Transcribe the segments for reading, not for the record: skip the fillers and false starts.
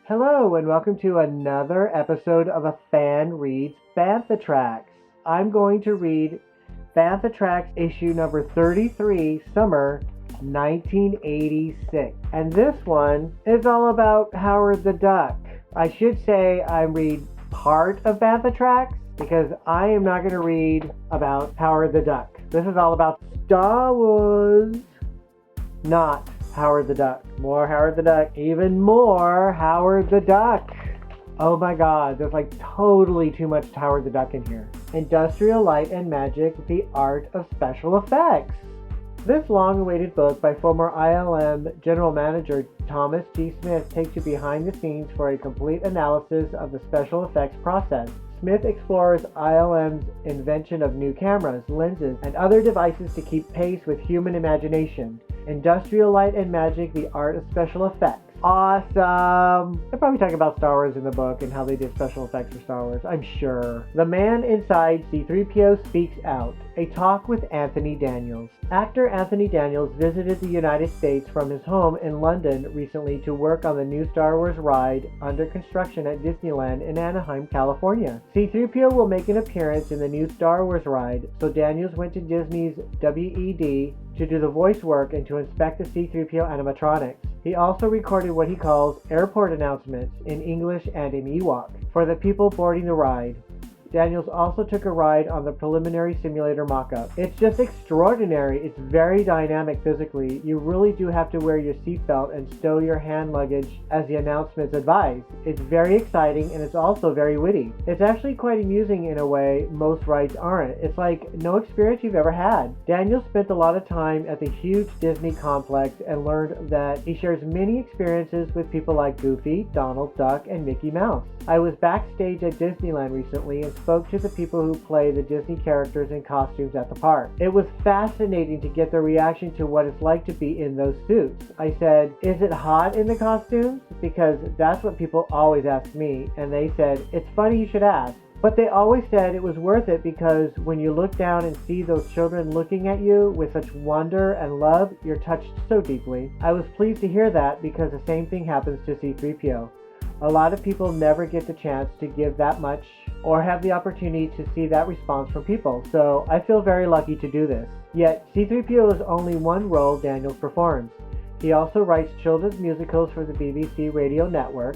Hello and welcome to another episode of A Fan Reads Bantha Tracks. I'm going to read Bantha Tracks issue number 33, summer 1986. And this one is all about Howard the Duck. I should say I read part of Bantha Tracks because I am not going to read about Howard the Duck. This is all about Star Wars, not Howard the Duck. More Howard the Duck. Even more Howard the Duck. Oh my god, there's like totally too much Howard the Duck in here. Industrial Light and Magic, The Art of Special Effects. This long-awaited book by former ILM General Manager Thomas G. Smith takes you behind the scenes for a complete analysis of the special effects process. Smith explores ILM's invention of new cameras, lenses, and other devices to keep pace with human imagination. Industrial Light and Magic, The Art of Special Effects. Awesome! They're probably talking about Star Wars in the book and how they did special effects for Star Wars, I'm sure. The man inside C-3PO speaks out. A talk with Anthony Daniels. Actor Anthony Daniels visited the United States from his home in London recently to work on the new Star Wars ride under construction at Disneyland in Anaheim, California. C-3PO will make an appearance in the new Star Wars ride, so Daniels went to Disney's WED to do the voice work and to inspect the C-3PO animatronics. He also recorded what he calls airport announcements in English and in Ewok for the people boarding the ride. Daniels also took a ride on the preliminary simulator mock-up. It's just extraordinary. It's very dynamic physically. You really do have to wear your seatbelt and stow your hand luggage as the announcements advise. It's very exciting and it's also very witty. It's actually quite amusing in a way most rides aren't. It's like no experience you've ever had. Daniels spent a lot of time at the huge Disney complex and learned that he shares many experiences with people like Goofy, Donald Duck, and Mickey Mouse. I was backstage at Disneyland recently and spoke to the people who play the Disney characters in costumes at the park. It was fascinating to get their reaction to what it's like to be in those suits. I said, "Is it hot in the costumes?" Because that's what people always ask me, and they said, "It's funny you should ask." But they always said it was worth it because when you look down and see those children looking at you with such wonder and love, you're touched so deeply. I was pleased to hear that because the same thing happens to C-3PO. A lot of people never get the chance to give that much or have the opportunity to see that response from people, so I feel very lucky to do this. Yet, C-3PO is only one role Daniels performs. He also writes children's musicals for the BBC Radio Network,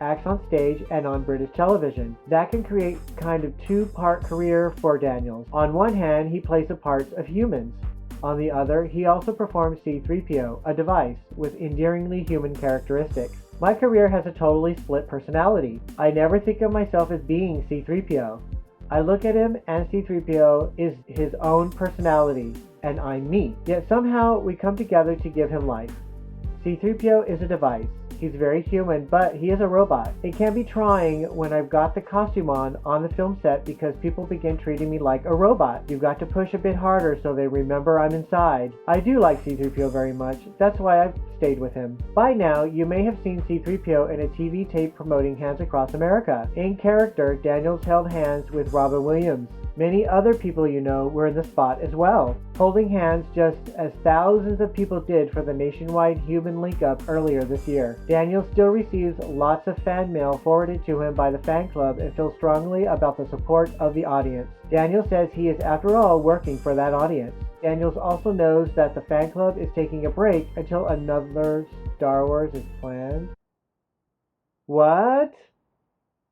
acts on stage and on British television. That can create kind of two-part career for Daniels. On one hand, he plays the parts of humans. On the other, he also performs C-3PO, a device with endearingly human characteristics. My career has a totally split personality. I never think of myself as being C-3PO. I look at him and C-3PO is his own personality, and I'm me. Yet somehow we come together to give him life. C-3PO is a device. He's very human, but he is a robot. It can be trying when I've got the costume on the film set because people begin treating me like a robot. You've got to push a bit harder so they remember I'm inside. I do like C-3PO very much. That's why I've stayed with him. By now, you may have seen C-3PO in a TV tape promoting Hands Across America. In character, Daniels held hands with Robin Williams. Many other people you know were in the spot as well, holding hands just as thousands of people did for the nationwide human link-up earlier this year. Daniel still receives lots of fan mail forwarded to him by the fan club and feels strongly about the support of the audience. Daniel says he is, after all, working for that audience. Daniels also knows that the fan club is taking a break until another Star Wars is planned. What?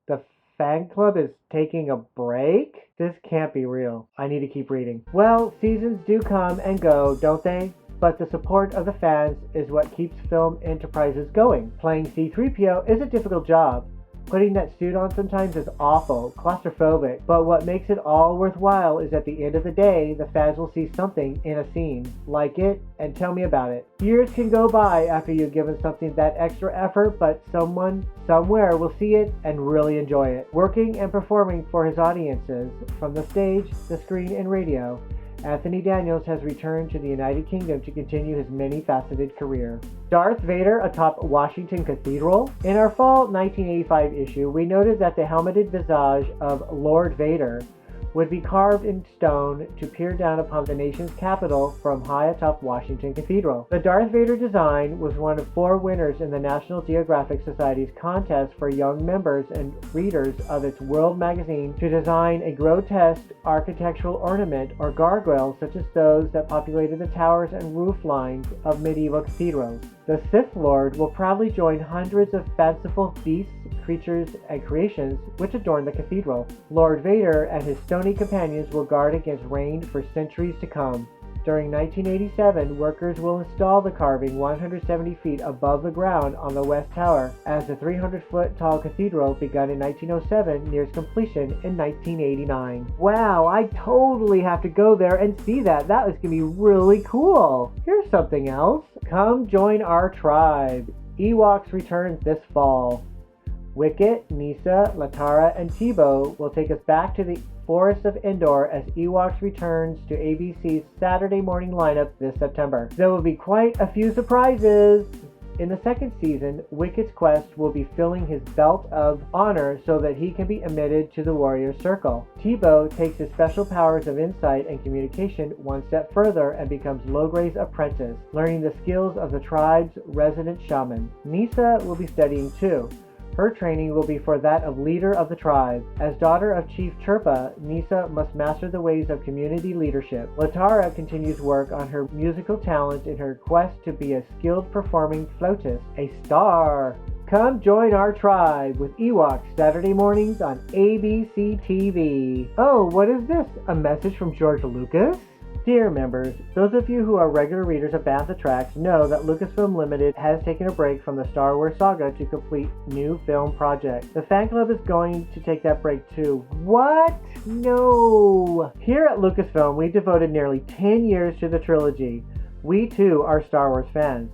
The fan club is taking a break? This can't be real. I need to keep reading. Well, seasons do come and go, don't they? But the support of the fans is what keeps film enterprises going. Playing C-3PO is a difficult job. Putting that suit on sometimes is awful, claustrophobic, but what makes it all worthwhile is at the end of the day, the fans will see something in a scene, like it, and tell me about it. Years can go by after you've given something that extra effort, but someone, somewhere will see it and really enjoy it. Working and performing for his audiences, from the stage, the screen, and radio, Anthony Daniels has returned to the United Kingdom to continue his many-faceted career. Darth Vader atop Washington Cathedral? In our fall 1985 issue, we noted that the helmeted visage of Lord Vader would be carved in stone to peer down upon the nation's capital from high atop Washington Cathedral. The Darth Vader design was one of 4 winners in the National Geographic Society's contest for young members and readers of its World magazine to design a grotesque architectural ornament or gargoyle such as those that populated the towers and roof lines of medieval cathedrals. The Sith Lord will proudly join hundreds of fanciful beasts, creatures, and creations which adorn the cathedral. Lord Vader and his stony companions will guard against rain for centuries to come. During 1987, workers will install the carving 170 feet above the ground on the West Tower, as the 300-foot tall cathedral, begun in 1907, nears completion in 1989. Wow, I totally have to go there and see that. That is going to be really cool. Here's something else. Come join our tribe. Ewoks return this fall. Wicket, Nisa, Latara, and Tebow will take us back to the Forest of Endor as Ewoks returns to ABC's Saturday morning lineup this September. There will be quite a few surprises. In the second season, Wicket's quest will be filling his belt of honor so that he can be admitted to the Warrior Circle. Tebow takes his special powers of insight and communication one step further and becomes Logray's apprentice, learning the skills of the tribe's resident shaman. Nisa will be studying too. Her training will be for that of leader of the tribe. As daughter of Chief Chirpa, Nisa must master the ways of community leadership. Latara continues work on her musical talent in her quest to be a skilled performing flautist, a star. Come join our tribe with Ewoks Saturday mornings on ABC TV. Oh, what is this? A message from George Lucas? Dear members, those of you who are regular readers of Bantha Tracks know that Lucasfilm Limited has taken a break from the Star Wars saga to complete new film projects. The fan club is going to take that break too. What? No! Here at Lucasfilm, we devoted nearly 10 years to the trilogy. We too are Star Wars fans.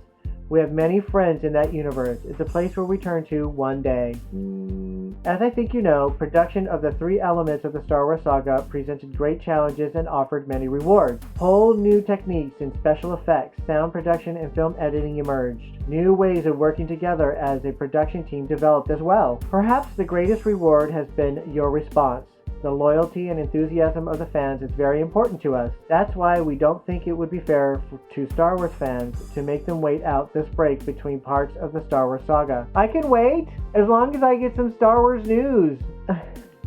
We have many friends in that universe. It's a place where we turn to one day. As I think you know, production of the 3 elements of the Star Wars saga presented great challenges and offered many rewards. Whole new techniques in special effects, sound production, and film editing emerged. New ways of working together as a production team developed as well. Perhaps the greatest reward has been your response. The loyalty and enthusiasm of the fans is very important to us. That's why we don't think it would be fair to Star Wars fans to make them wait out this break between parts of the Star Wars saga. I can wait, as long as I get some Star Wars news.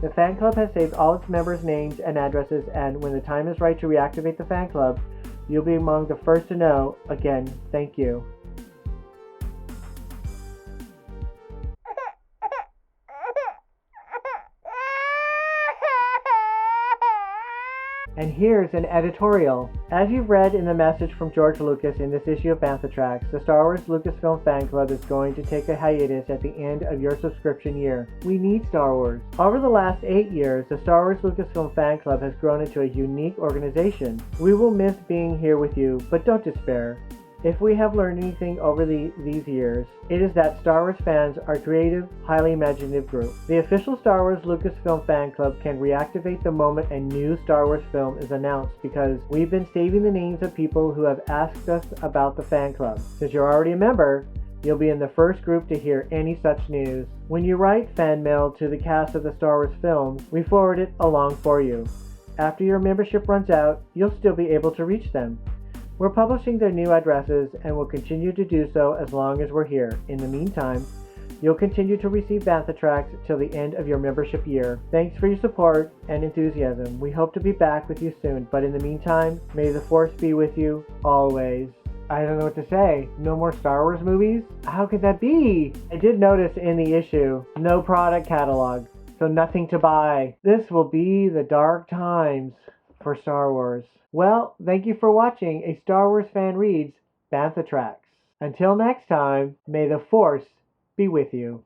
The fan club has saved all its members' names and addresses, and when the time is right to reactivate the fan club, you'll be among the first to know. Again, thank you. And here's an editorial. As you've read in the message from George Lucas in this issue of Bantha Tracks, the Star Wars Lucasfilm Fan Club is going to take a hiatus at the end of your subscription year. We need Star Wars. Over the last 8 years, the Star Wars Lucasfilm Fan Club has grown into a unique organization. We will miss being here with you, but don't despair. If we have learned anything over these years, it is that Star Wars fans are a creative, highly imaginative group. The official Star Wars Lucasfilm Fan Club can reactivate the moment a new Star Wars film is announced because we've been saving the names of people who have asked us about the fan club. Since you're already a member, you'll be in the first group to hear any such news. When you write fan mail to the cast of the Star Wars films, we forward it along for you. After your membership runs out, you'll still be able to reach them. We're publishing their new addresses and will continue to do so as long as we're here. In the meantime, you'll continue to receive Bantha Tracks till the end of your membership year. Thanks for your support and enthusiasm. We hope to be back with you soon, but in the meantime, may the Force be with you always. I don't know what to say. No more Star Wars movies? How could that be? I did notice in the issue, no product catalog, so nothing to buy. This will be the dark times for Star Wars. Well, thank you for watching A Star Wars Fan Reads Bantha Tracks. Until next time, may the Force be with you.